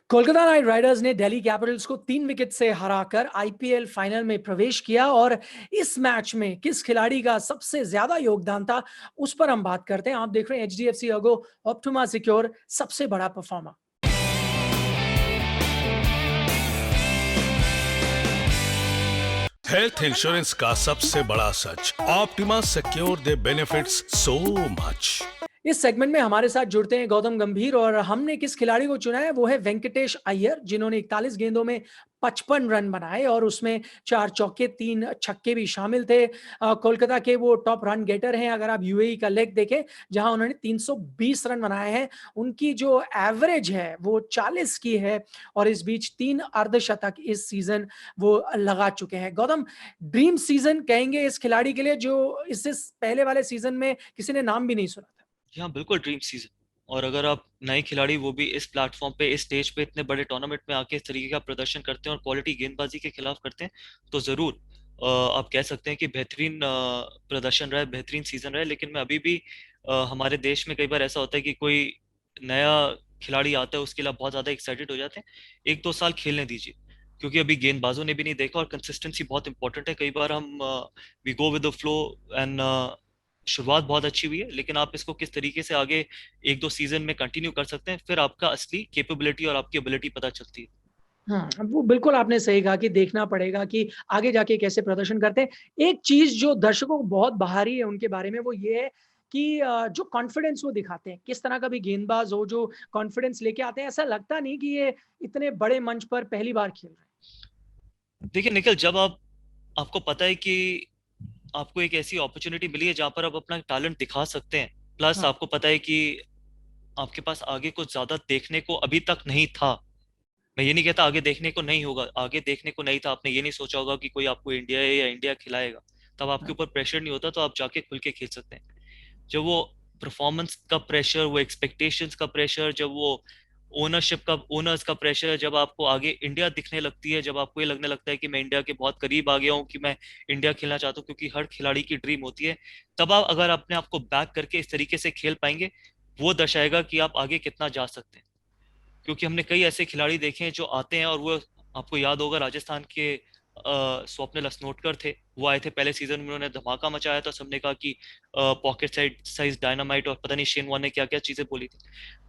Kolkata night Riders ने Delhi Capitals को 3 wicket से हराकर आईपीएल फाइनल में प्रवेश किया और इस मैच में किस खिलाड़ी का सबसे ज्यादा योगदान था, उस पर हम बात करते हैं। आप देख रहे हैं एचडीएफसी अर्गो ऑप्टिमा सिक्योर सबसे बड़ा परफॉर्मर। हेल्थ इंश्योरेंस का सबसे बड़ा सच, ऑप्टिमा सिक्योर दे बेनिफिट्स सो मच। इस सेगमेंट में हमारे साथ जुड़ते हैं गौतम गंभीर और हमने किस खिलाड़ी को चुना है वो है वेंकटेश अय्यर, जिन्होंने 41 गेंदों में 55 रन बनाए और उसमें 4 चौके 3 छक्के भी शामिल थे। कोलकाता के वो टॉप रन गेटर हैं। अगर आप यूएई का लेग देखें जहां उन्होंने 320 रन बनाए हैं, उनकी जो एवरेज है वो 40 की है और इस बीच 3 अर्धशतक इस सीजन वो लगा चुके हैं। गौतम, ड्रीम सीजन कहेंगे इस खिलाड़ी के लिए जो इससे पहले वाले सीजन में किसी ने नाम भी नहीं सुना था। जी हाँ, बिल्कुल ड्रीम सीजन। और अगर आप नए खिलाड़ी, वो भी इस प्लेटफॉर्म पे, इस स्टेज पे, इतने बड़े टूर्नामेंट में आके इस तरीके का प्रदर्शन करते हैं और क्वालिटी गेंदबाजी के खिलाफ करते हैं, तो जरूर आप कह सकते हैं कि बेहतरीन प्रदर्शन रहा है, बेहतरीन सीजन रहा है। लेकिन मैं अभी भी हमारे देश में कई बार ऐसा होता है कि कोई नया खिलाड़ी आता है, उसके लिए बहुत ज्यादा एक्साइटेड हो जाते हैं। 1-2 साल खेलने दीजिए, क्योंकि अभी गेंदबाजों ने भी नहीं देखा और कंसिस्टेंसी बहुत इंपॉर्टेंट है। कई बार हम we go with the flow and शुरुआत बहुत अच्छी हुई है, लेकिन आप इसको किस तरीके से आगे 1-2 सीजन में कंटिन्यू कर सकते हैं, फिर आपका असली कैपेबिलिटी और आपकी एबिलिटी पता चलती है। हाँ, वो बिल्कुल आपने सही कहा कि देखना पड़ेगा कि आगे जाके कैसे प्रदर्शन करते हैं। एक चीज जो दर्शकों को बहुत बहारी है उनके बारे में वो ये है कि जो कॉन्फिडेंस वो दिखाते हैं, किस तरह का भी गेंदबाज हो जो कॉन्फिडेंस लेके आते हैं, ऐसा लगता नहीं कि ये इतने बड़े मंच पर पहली बार खेल रहे हैं। देखिए निखिल, जब आपको पता है कि आपको एक ऐसी अपॉर्चुनिटी मिली है जहां पर आप अपना टैलेंट दिखा सकते हैं, प्लस हाँ, आपको पता है कि आपके पास आगे कुछ ज्यादा देखने को अभी तक नहीं था। मैं ये नहीं कहता आगे देखने को नहीं होगा, आगे देखने को नहीं था। आपने ये नहीं सोचा होगा कि कोई आपको इंडिया या इंडिया खिलाएगा, तब आपके हाँ, ऊपर प्रेशर नहीं होता, तो आप जाके खुल के खेल सकते हैं। जब वो परफॉर्मेंस का प्रेशर, वो एक्सपेक्टेशंस का प्रेशर, जब वो ओनर्स का प्रेशर, जब आपको आगे इंडिया दिखने लगती है, जब आपको ये लगने लगता है कि मैं इंडिया के बहुत करीब आ गया हूँ, कि मैं इंडिया खेलना चाहता हूँ, क्योंकि हर खिलाड़ी की ड्रीम होती है, तब आप अगर अपने आप को बैक करके इस तरीके से खेल पाएंगे, वो दर्शाएगा कि आप आगे कितना जा सकते हैं। क्योंकि हमने कई ऐसे खिलाड़ी देखे हैं जो आते हैं, और वो, आपको याद होगा राजस्थान के स्वप्निल असनोटकर थे, वो आए थे पहले सीजन में, उन्होंने धमाका मचाया था, सबने कहा कि पॉकेट साइज डायनामाइट, और पता नहीं शेन वॉर्न ने क्या क्या चीजें बोली थी।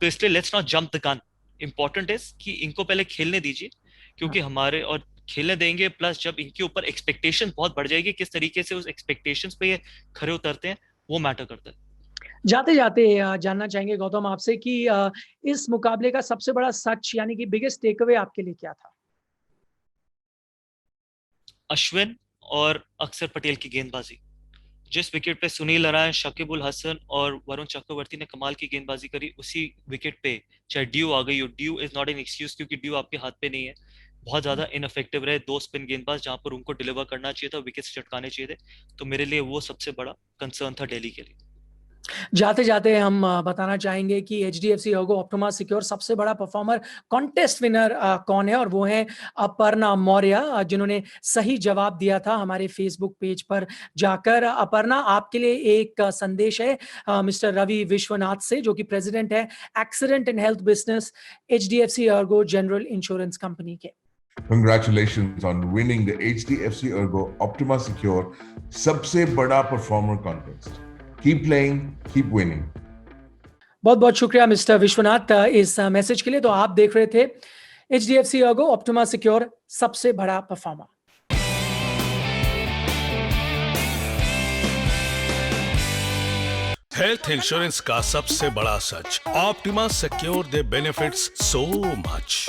तो इसलिए let's not jump the gun. Important है कि इनको पहले खेलने दीजिए, क्योंकि हाँ। हमारे और खेलने देंगे, प्लस जब इनके ऊपर एक्सपेक्टेशन बहुत बढ़ जाएगी, किस तरीके से उस एक्सपेक्टेशंस पे ये खरे उतरते हैं, वो मैटर करता है। जाते जाते जानना चाहेंगे गौतम आपसे कि इस मुकाबले का सबसे बड़ा सच यानी कि बिगेस्ट टेकअवे आपके लिए क्या था? अश्विन और अक्षर पटेल की गेंदबाजी। जिस विकेट पे सुनील नारायण, शकीब उल हसन और वरुण चक्रवर्ती ने कमाल की गेंदबाजी करी, उसी विकेट पे चाहे ड्यू आ गई हो, due is not an excuse, क्योंकि ड्यू आपके हाथ पे नहीं है। बहुत ज्यादा इनफेक्टिव रहे 2 स्पिन गेंदबाज, जहां पर उनको डिलीवर करना चाहिए था, विकेट चटकाने चाहिए थे। तो मेरे लिए वो सबसे बड़ा कंसर्न था दिल्ली के लिए। जाते जाते हम बताना चाहेंगे कि एचडीएफसी अर्गो ऑप्टिमा सिक्योर सबसे बड़ा परफॉर्मर कॉन्टेस्ट विनर कौन है, और वो है अपर्णा मौर्य, जिन्होंने सही जवाब दिया था हमारे फेसबुक पेज पर जाकर। अपर्णा, आपके लिए एक संदेश है मिस्टर रवि विश्वनाथ से, जो कि प्रेसिडेंट है accident and health business HDFC Ergo general insurance company के। Congratulations on winning the HDFC Ergo Optima Secure सबसे बड़ा performer contest. Keep playing, keep winning. बहुत बहुत शुक्रिया मिस्टर विश्वनाथ इस मैसेज के लिए। तो आप देख रहे थे एचडीएफसी अर्गो ऑप्टिमा सिक्योर सबसे बड़ा परफॉर्मर। हेल्थ इंश्योरेंस का सबसे बड़ा सच, ऑप्टिमा सिक्योर दे बेनिफिट्स सो मच।